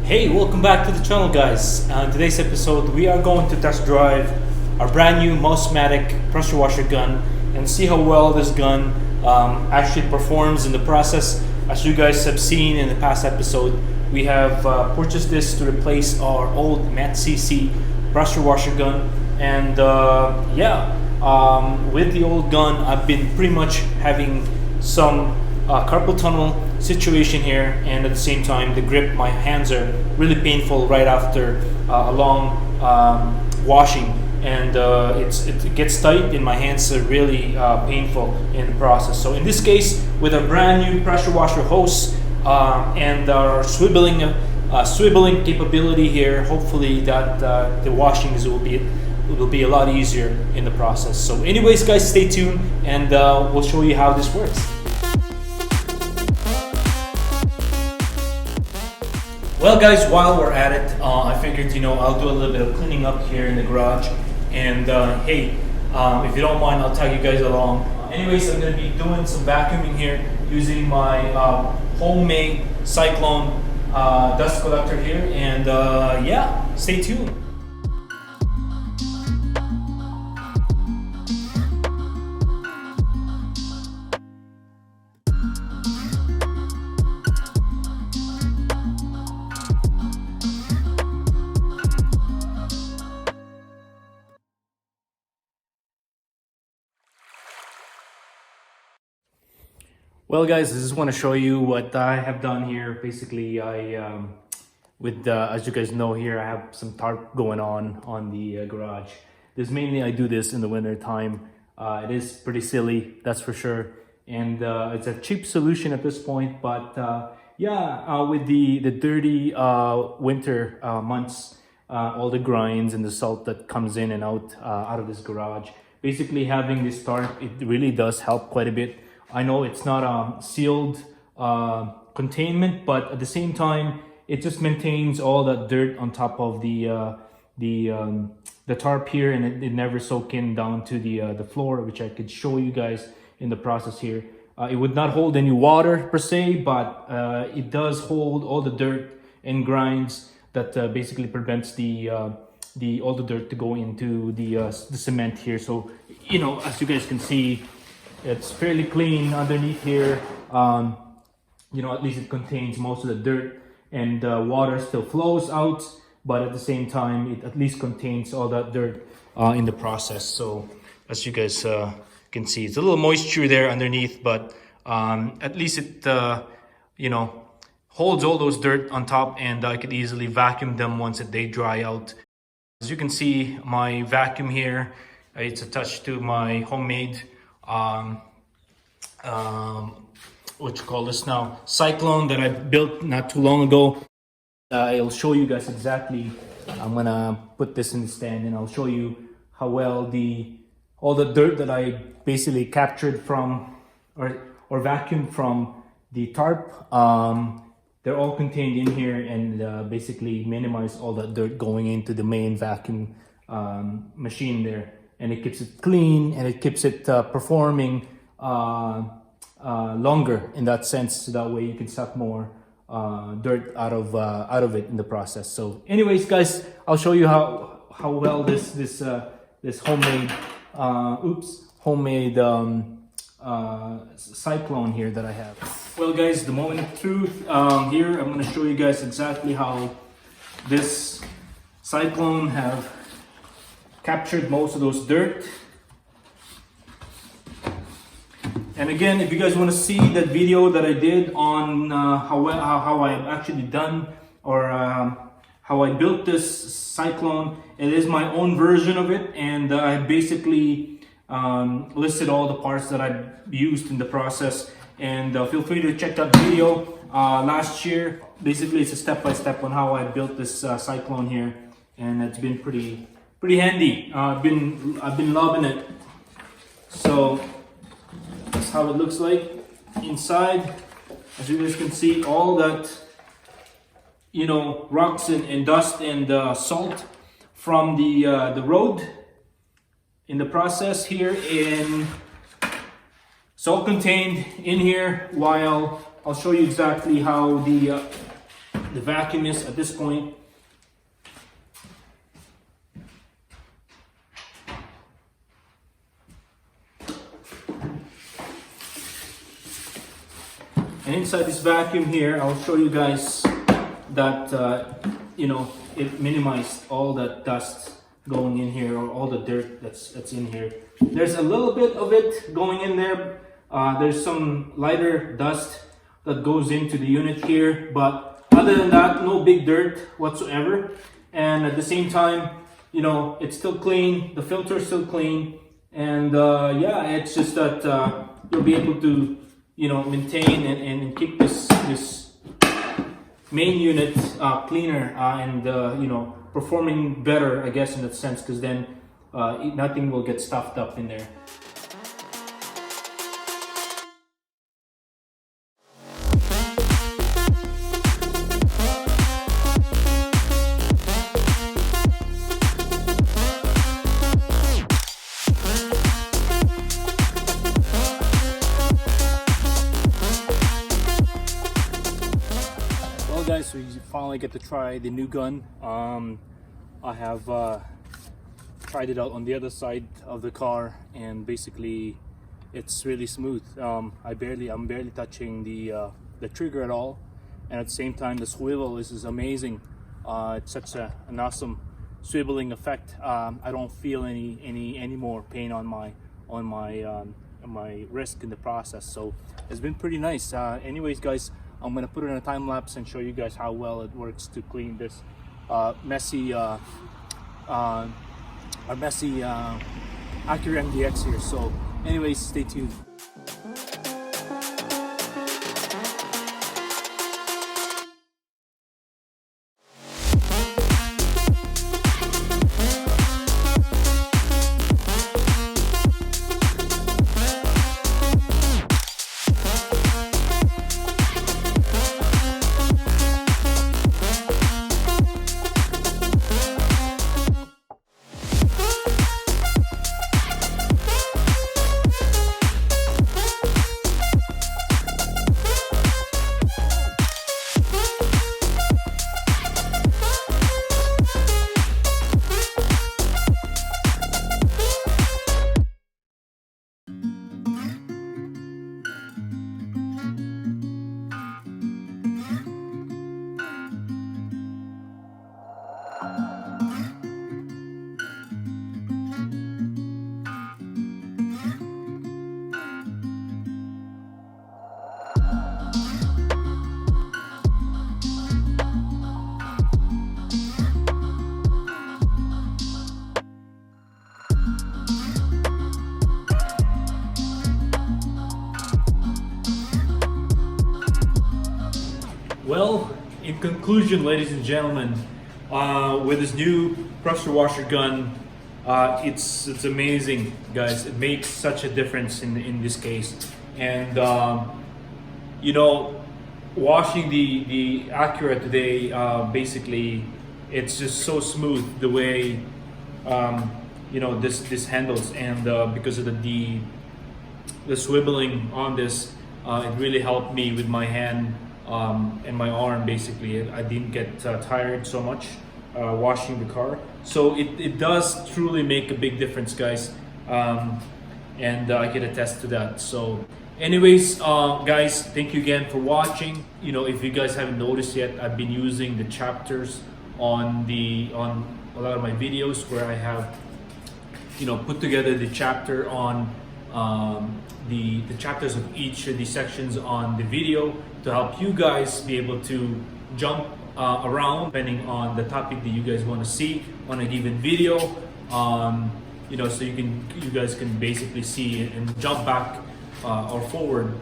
Hey, welcome back to the channel, guys. In today's episode, we are going to test drive our brand new Mosmatic pressure washer gun and see how well this gun actually performs in the process. As you guys have seen in the past episode, we have purchased this to replace our old MatCC pressure washer gun. And with the old gun, I've been pretty much having some carpal tunnel situation here, and at the same time the grip, my hands are really painful right after a long washing, and it gets tight and my hands are really painful in the process. So in this case, with a brand new pressure washer hose and our swiveling capability here, hopefully that the washings will be a lot easier in the process. So anyways, guys, stay tuned and we'll show you how this works. Well, guys, while we're at it, I figured, I'll do a little bit of cleaning up here in the garage. And hey, if you don't mind, I'll tag you guys along. Anyways, I'm going to be doing some vacuuming here using my homemade cyclone dust collector here. And yeah, stay tuned. Well, guys, I just want to show you what I have done here. Basically, as you guys know here, I have some tarp going on the garage. Mainly I do this in the winter time. It is pretty silly, that's for sure. And it's a cheap solution at this point, but with the dirty winter months, all the grinds and the salt that comes in and out of this garage, basically having this tarp, it really does help quite a bit. I know it's not a sealed containment, but at the same time, it just maintains all that dirt on top of the tarp here, and it never soak in down to the floor, which I could show you guys in the process here. It would not hold any water per se, but it does hold all the dirt and grinds that basically prevents all the dirt to go into the cement here. So as you guys can see, it's fairly clean underneath here. At least it contains most of the dirt, and water still flows out, but at the same time, it at least contains all that dirt in the process. So as you guys can see, it's a little moisture there underneath, but at least it holds all those dirt on top, and I could easily vacuum them once they dry out. As you can see, my vacuum here, it's attached to my homemade what you call this now, cyclone that I built not too long ago. I'll show you guys exactly. I'm gonna put this in the stand and I'll show you how well all the dirt that I basically captured from or vacuumed from the tarp, they're all contained in here, and basically minimize all that dirt going into the main vacuum machine there. And it keeps it clean, and it keeps it performing longer in that sense, so that way you can suck more dirt out of it in the process. So anyways, guys, I'll show you how well this homemade cyclone here that I have. Well, guys, the moment of truth here, I'm going to show you guys exactly how this cyclone have captured most of those dirt. And again, if you guys want to see that video that I did on how I've actually done, or how I built this cyclone, it is my own version of it, and I basically listed all the parts that I've used in the process. And feel free to check that video last year. Basically, it's a step-by-step on how I built this cyclone here, and it's been pretty handy. I've been loving it. So that's how it looks like inside. As you guys can see, all that rocks and dust and salt from the road in the process here, and it's all contained in here. While I'll show you exactly how the vacuum is at this point. And inside this vacuum here, I'll show you guys that you know, it minimized all that dust going in here, or all the dirt that's in here. There's a little bit of it going in there. There's some lighter dust that goes into the unit here, but other than that, no big dirt whatsoever. And at the same time, you know, it's still clean. The filter is still clean, and yeah, it's just that you'll be able to, you know, maintain and keep this main unit cleaner and you know, performing better, I guess, in that sense, because then nothing will get stuffed up in there. Guys, so you finally get to try the new gun. I have tried it out on the other side of the car, and basically it's really smooth. I'm barely touching the trigger at all, and at the same time the swivel is amazing. It's such an awesome swiveling effect. I don't feel any more pain on my wrist in the process, so it's been pretty nice. Anyways, guys, I'm gonna put it in a time lapse and show you guys how well it works to clean this messy Acura MDX here. So anyways, stay tuned. Well, in conclusion, ladies and gentlemen, with this new pressure washer gun, it's amazing, guys. It makes such a difference in this case. And you know, washing the Acura today, basically, it's just so smooth the way you know, this handles, and because of the swiveling on this, it really helped me with my hand and my arm. Basically, I didn't get tired so much washing the car. So it does truly make a big difference, guys, and I can attest to that. So anyways, guys, thank you again for watching. You know, if you guys haven't noticed yet, I've been using the chapters on a lot of my videos, where I have, you know, put together the chapter on the chapters of each of the sections on the video to help you guys be able to jump around depending on the topic that you guys want to see on a given video. You know, so you guys can basically see and jump back or forward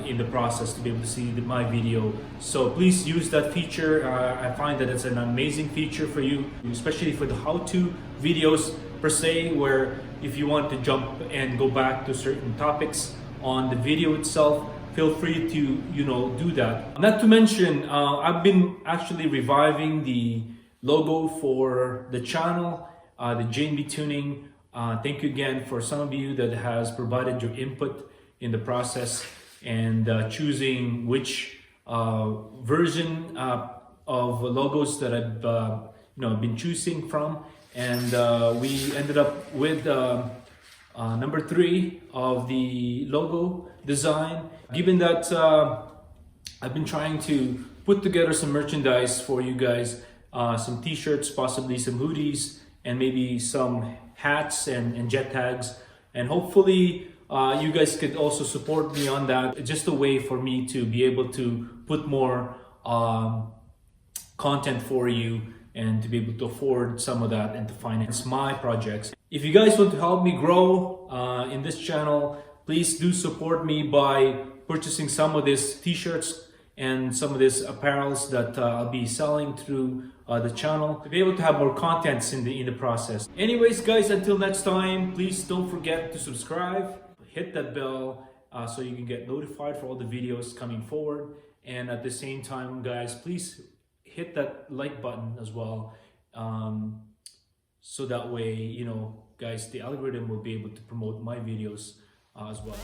in the process to be able to see my video. So please use that feature. I find that it's an amazing feature for you, especially for the how-to videos per se, where if you want to jump and go back to certain topics on the video itself, feel free to, you know, do that. Not to mention, I've been actually reviving the logo for the channel, the JNB Tuning. Thank you again for some of you that has provided your input in the process and choosing which version of logos that I've been choosing from, and we ended up with number 3 of the logo design. Given that I've been trying to put together some merchandise for you guys, some t-shirts, possibly some hoodies, and maybe some hats and jet tags, and hopefully you guys could also support me on that. It's just a way for me to be able to put more content for you and to be able to afford some of that and to finance my projects. If you guys want to help me grow in this channel, please do support me by purchasing some of these t-shirts and some of these apparels that I'll be selling through the channel to be able to have more contents in the process. Anyways, guys, until next time, please don't forget to subscribe, hit that bell so you can get notified for all the videos coming forward. And at the same time, guys, please hit that like button as well, so that way, you know, guys, the algorithm will be able to promote my videos as well.